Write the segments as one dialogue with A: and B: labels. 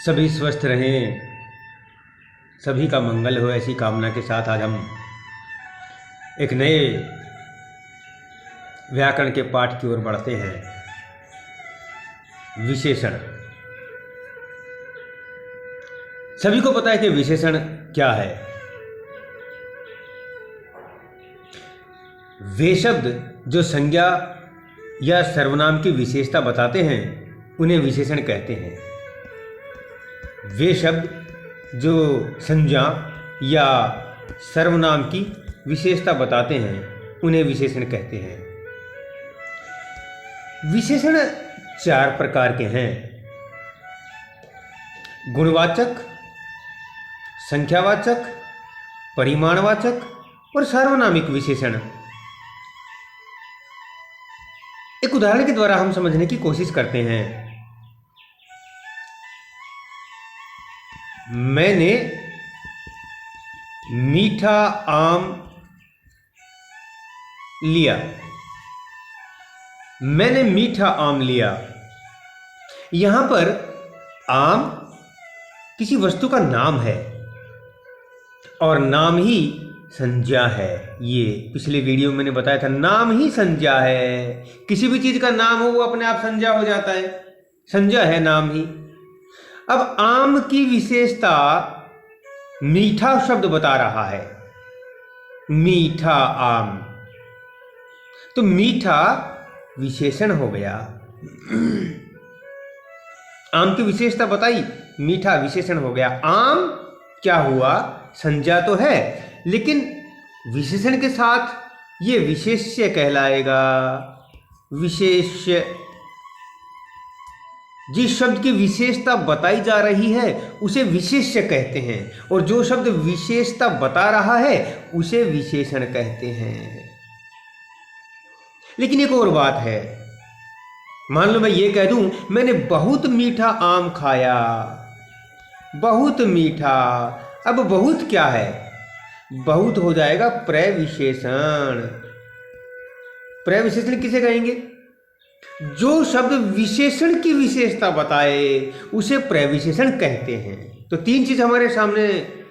A: सभी स्वस्थ रहें, सभी का मंगल हो, ऐसी कामना के साथ आज हम एक नए व्याकरण के पाठ की ओर बढ़ते हैं। विशेषण। सभी को पता है कि विशेषण क्या है। वे शब्द जो संज्ञा या सर्वनाम की विशेषता बताते हैं उन्हें विशेषण कहते हैं। वे शब्द जो संज्ञा या सर्वनाम की विशेषता बताते हैं उन्हें विशेषण कहते हैं। विशेषण 4 प्रकार के हैं: गुणवाचक, संख्यावाचक, परिमाणवाचक और सार्वनामिक विशेषण। एक उदाहरण के द्वारा हम समझने की कोशिश करते हैं। मैंने मीठा आम लिया। मैंने मीठा आम लिया। यहां पर आम किसी वस्तु का नाम है और नाम ही संज्ञा है। ये पिछले वीडियो में मैंने बताया था, नाम ही संज्ञा है। किसी भी चीज का नाम हो वो अपने आप संज्ञा हो जाता है, संज्ञा है नाम ही। अब आम की विशेषता मीठा शब्द बता रहा है, मीठा आम, तो मीठा विशेषण हो गया। आम की विशेषता बताई, मीठा विशेषण हो गया। आम क्या हुआ? संज्ञा तो है, लेकिन विशेषण के साथ ये विशेष्य कहलाएगा। विशेष्य, जिस शब्द की विशेषता बताई जा रही है उसे विशेष्य कहते हैं, और जो शब्द विशेषता बता रहा है उसे विशेषण कहते हैं। लेकिन एक और बात है, मान लो मैं ये कह दूं मैंने बहुत मीठा आम खाया, बहुत मीठा। अब बहुत क्या है? बहुत हो जाएगा प्रविशेषण। प्रविशेषण किसे कहेंगे? जो शब्द विशेषण की विशेषता बताए उसे प्रविशेषण कहते हैं। तो 3 चीज हमारे सामने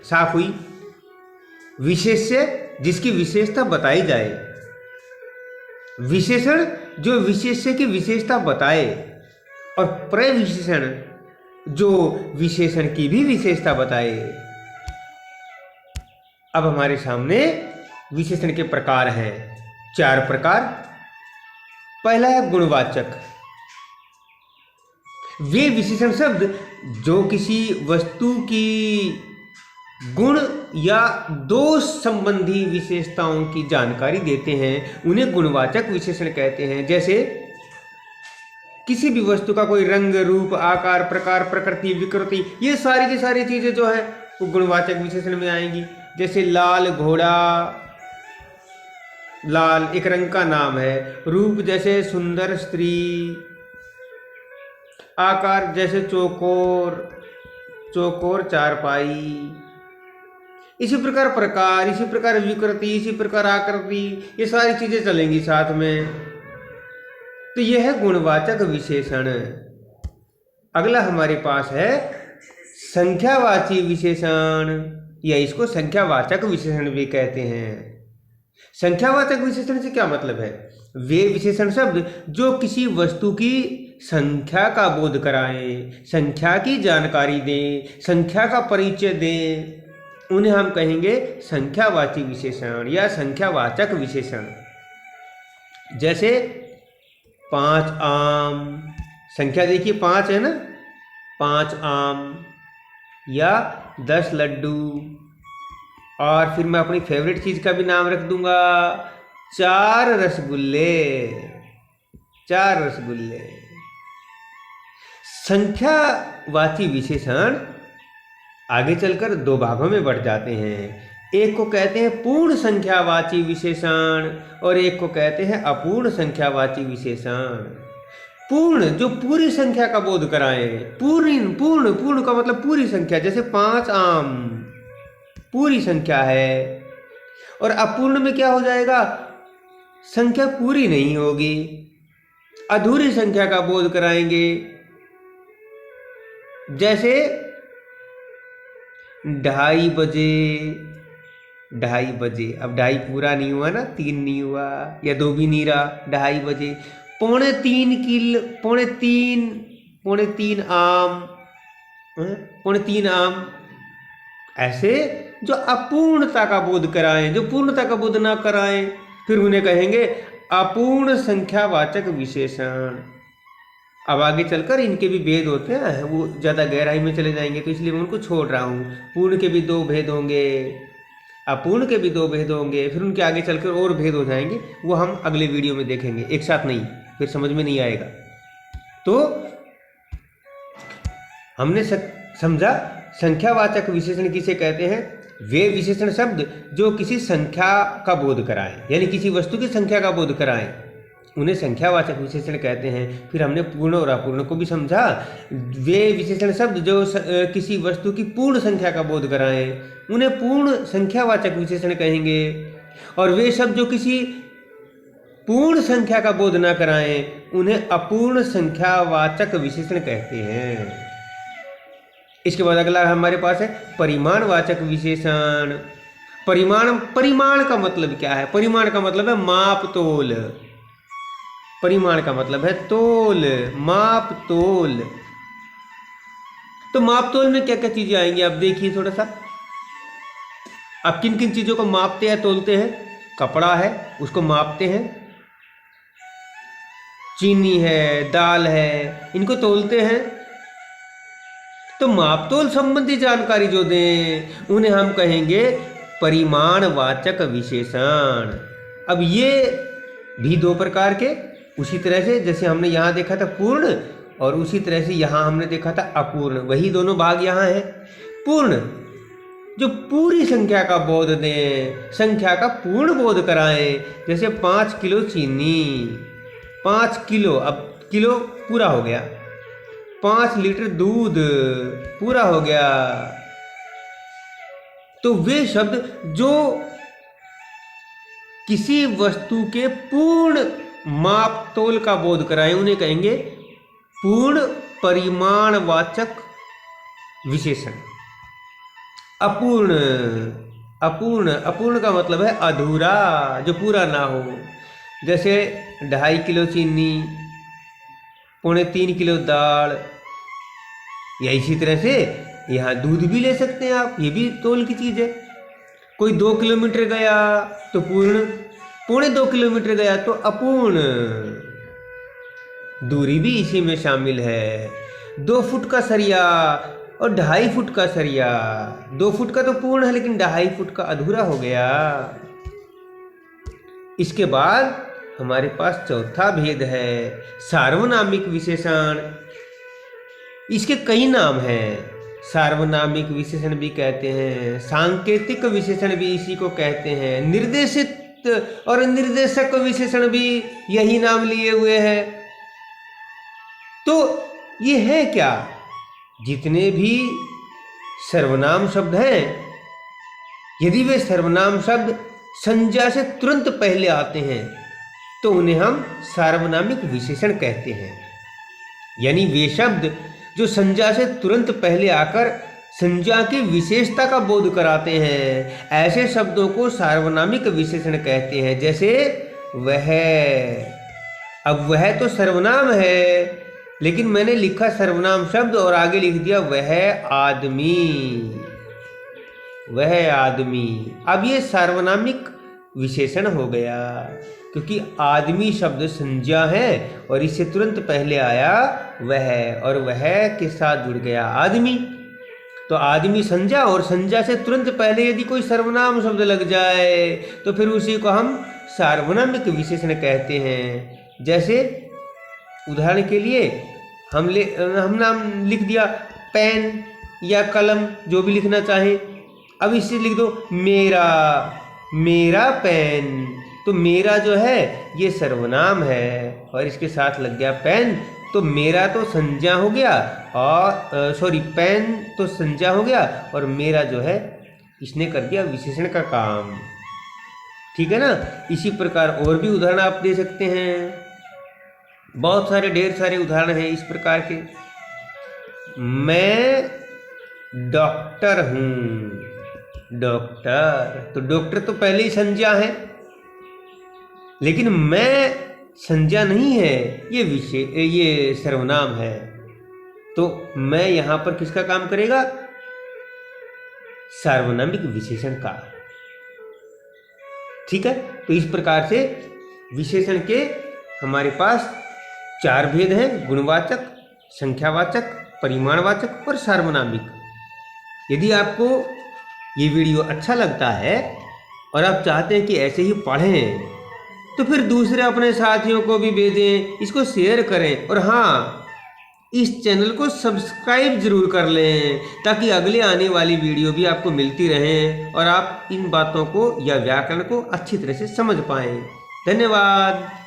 A: साफ हुई: विशेष्य जिसकी विशेषता बताई जाए, विशेषण जो विशेष्य की विशेषता बताए, और प्रविशेषण जो विशेषण की भी विशेषता बताए। अब हमारे सामने विशेषण के प्रकार हैं, 4 प्रकार। पहला है गुणवाचक। वे विशेषण शब्द जो किसी वस्तु की गुण या दोष संबंधी विशेषताओं की जानकारी देते हैं उन्हें गुणवाचक विशेषण कहते हैं। जैसे किसी भी वस्तु का कोई रंग, रूप, आकार, प्रकार, प्रकृति, विकृति, ये सारी की सारी चीजें जो है वो गुणवाचक विशेषण में आएंगी। जैसे लाल घोड़ा, लाल एक रंग का नाम है। रूप जैसे सुंदर स्त्री, आकार जैसे चौकोर, चौकोर चारपाई। इसी प्रकार प्रकार, इसी प्रकार विकृति, इसी प्रकार आकृति, ये सारी चीजें चलेंगी साथ में। तो यह है गुणवाचक विशेषण। अगला हमारे पास है संख्यावाची विशेषण, या इसको संख्यावाचक विशेषण भी कहते हैं। संख्यावाचक विशेषण से क्या मतलब है? वे विशेषण शब्द जो किसी वस्तु की संख्या का बोध कराएं, संख्या की जानकारी दें, संख्या का परिचय दें, उन्हें हम कहेंगे संख्यावाची विशेषण या संख्यावाचक विशेषण। जैसे 5 आम, संख्या देखिए 5 है ना, 5 आम, या 10 लड्डू। और फिर मैं अपनी फेवरेट चीज का भी नाम रख दूंगा, 4 रसगुल्ले, 4 रसगुल्ले। संख्यावाची विशेषण आगे चलकर 2 भागों में बढ़ जाते हैं। एक को कहते हैं पूर्ण संख्यावाची विशेषण और एक को कहते हैं अपूर्ण संख्यावाची विशेषण। पूर्ण जो पूरी संख्या का बोध कराए, पूर्ण पूर्ण पूर्ण का मतलब पूरी संख्या। जैसे 5 आम पूरी संख्या है, और अपूर्ण में क्या हो जाएगा? संख्या पूरी नहीं होगी, अधूरी संख्या का बोध कराएंगे। जैसे 2:30 बजे, 2:30 बजे, अब 2:30 पूरा नहीं हुआ ना, 3 नहीं हुआ या 2 भी नहीं रहा, 2:30 बजे, 2:45 पौने तीन आम, 3:45 आम। ऐसे जो अपूर्णता का बोध कराएं, जो पूर्णता का बोध ना कराएं, फिर उन्हें कहेंगे अपूर्ण संख्यावाचक विशेषण। अब आगे चलकर इनके भी भेद होते हैं, वो ज़्यादा गहराई में चले जाएंगे, तो इसलिए मैं उनको छोड़ रहा हूँ। पूर्ण के भी 2 भेद होंगे, अपूर्ण के भी 2 भेद होंगे, फिर उनके आगे चलकर और भेद हो जाएंगे, वो हम अगले वीडियो में देखेंगे, एक साथ नहीं, फिर समझ में नहीं आएगा। तो हमने समझा संख्यावाचक विशेषण किसे कहते हैं? वे विशेषण शब्द जो किसी संख्या का बोध कराएं, यानी किसी वस्तु की संख्या का बोध कराएं, उन्हें संख्यावाचक विशेषण कहते हैं। फिर हमने पूर्ण और अपूर्ण को भी समझा। वे विशेषण शब्द जो किसी वस्तु की पूर्ण संख्या का बोध कराएं, उन्हें पूर्ण संख्यावाचक विशेषण कहेंगे। और वे शब्द जो किसी पूर्ण संख्या का बोध ना कराएं, उन्हें अपूर्ण संख्यावाचक विशेषण कहते हैं। इसके बाद अगला हमारे पास है परिमाणवाचक विशेषण। परिमाण का मतलब क्या है? परिमाण का मतलब है माप तोल। परिमाण का मतलब है तोल, माप तोल। तो माप तोल में क्या क्या चीजें आएंगी आप देखिए थोड़ा सा। आप किन किन चीजों को मापते हैं, तोलते हैं? कपड़ा है, उसको मापते हैं। चीनी है, दाल है, इनको तोलते हैं। तो मापतोल संबंधी जानकारी जो दें, उन्हें हम कहेंगे परिमाणवाचक विशेषण। अब ये भी 2 प्रकार के, उसी तरह से जैसे हमने यहाँ देखा था पूर्ण, और उसी तरह से यहाँ हमने देखा था अपूर्ण, वही दोनों भाग यहाँ हैं। पूर्ण जो पूरी संख्या का बोध दें, संख्या का पूर्ण बोध कराएं, जैसे 5 किलो चीनी, 5 किलो, अब किलो पूरा हो गया, 5 लीटर दूध पूरा हो गया। तो वे शब्द जो किसी वस्तु के पूर्ण माप तोल का बोध कराएं, उन्हें कहेंगे पूर्ण परिमाणवाचक विशेषण। अपूर्ण, अपूर्ण का मतलब है अधूरा, जो पूरा ना हो। जैसे 2.5 किलो चीनी, 3.25 किलो दाल, या इसी तरह से यहाँ दूध भी ले सकते हैं आप, ये भी तोल की चीज़ है। कोई 2 किलोमीटर गया तो पूर्ण, 2.25 किलोमीटर गया तो अपूर्ण, दूरी भी इसी में शामिल है। 2 फुट का सरिया और 2.5 फुट का सरिया, 2 फुट का तो पूर्ण है, लेकिन 2.5 फुट का अधूरा हो गया। इसके बाद हमारे पास चौथा भेद है सार्वनामिक विशेषण। इसके कई नाम हैं। सार्वनामिक विशेषण भी कहते हैं, सांकेतिक विशेषण भी इसी को कहते हैं, निर्देशित और निर्देशक विशेषण भी यही नाम लिए हुए हैं। तो ये है क्या? जितने भी सर्वनाम शब्द हैं, यदि वे सर्वनाम शब्द संज्ञा से तुरंत पहले आते हैं तो उन्हें हम सार्वनामिक विशेषण कहते हैं। यानी वे शब्द जो संज्ञा से तुरंत पहले आकर संज्ञा की विशेषता का बोध कराते हैं, ऐसे शब्दों को सार्वनामिक विशेषण कहते हैं। जैसे वह, अब वह तो सर्वनाम है, लेकिन मैंने लिखा सर्वनाम शब्द और आगे लिख दिया वह आदमी, वह आदमी। अब ये सार्वनामिक विशेषण हो गया, क्योंकि आदमी शब्द संज्ञा है और इससे तुरंत पहले आया वह, और वह के साथ जुड़ गया आदमी। तो आदमी संज्ञा, और संज्ञा से तुरंत पहले यदि कोई सर्वनाम शब्द लग जाए तो फिर उसी को हम सार्वनामिक विशेषण कहते हैं। जैसे उदाहरण के लिए हम नाम लिख दिया पेन या कलम, जो भी लिखना चाहे। अब इससे लिख दो मेरा, मेरा पेन। तो मेरा जो है ये सर्वनाम है और इसके साथ लग गया पेन, तो मेरा तो संज्ञा हो गया, और पेन तो संज्ञा हो गया, और मेरा जो है इसने कर दिया विशेषण का काम। ठीक है ना? इसी प्रकार और भी उदाहरण आप दे सकते हैं। बहुत सारे, ढेर सारे उदाहरण हैं इस प्रकार के। मैं डॉक्टर हूं। डॉक्टर, तो डॉक्टर तो पहले ही संज्ञा है, लेकिन मैं संज्ञा नहीं है, ये सर्वनाम है। तो मैं यहां पर किसका काम करेगा? सार्वनामिक विशेषण का। ठीक है, तो इस प्रकार से विशेषण के हमारे पास 4 भेद हैं: गुणवाचक, संख्यावाचक, परिमाणवाचक और सार्वनामिक। यदि आपको ये वीडियो अच्छा लगता है और आप चाहते हैं कि ऐसे ही पढ़ें, तो फिर दूसरे अपने साथियों को भी भेजें, इसको शेयर करें, और हाँ, इस चैनल को सब्सक्राइब जरूर कर लें, ताकि अगले आने वाली वीडियो भी आपको मिलती रहें और आप इन बातों को या व्याकरण को अच्छी तरह से समझ पाएं। धन्यवाद।